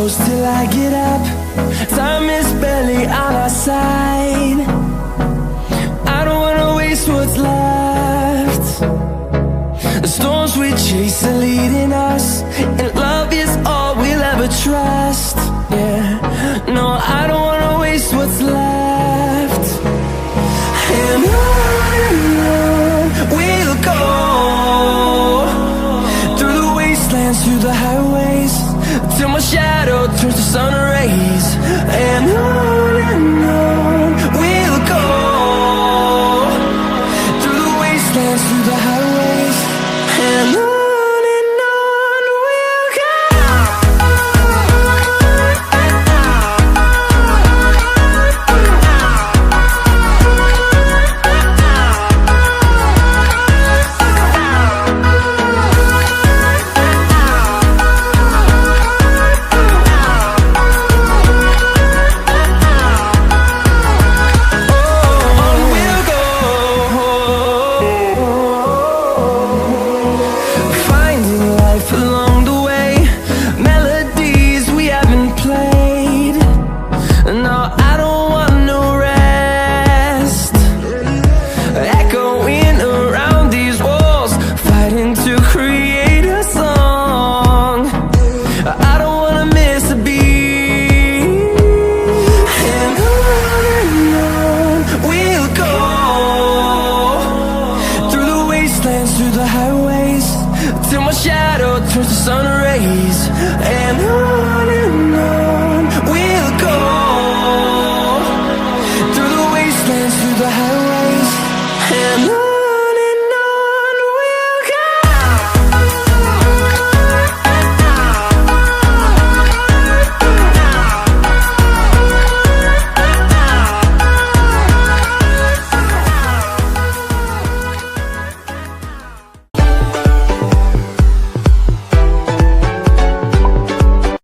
shadows till I get up. Time is barely on our side. I don't wanna waste what's left. The storms we chase are leading us, and love is all we'll ever trust. Yeah, no, I don't wanna waste what's left. And on we'll go, through the wastelands, through the highways, till my shadow turns to sun rays. And on we'll go, through the wastelands, through the highways, and on we'll go. Through the highways, till my shadow turns to sun rays. And on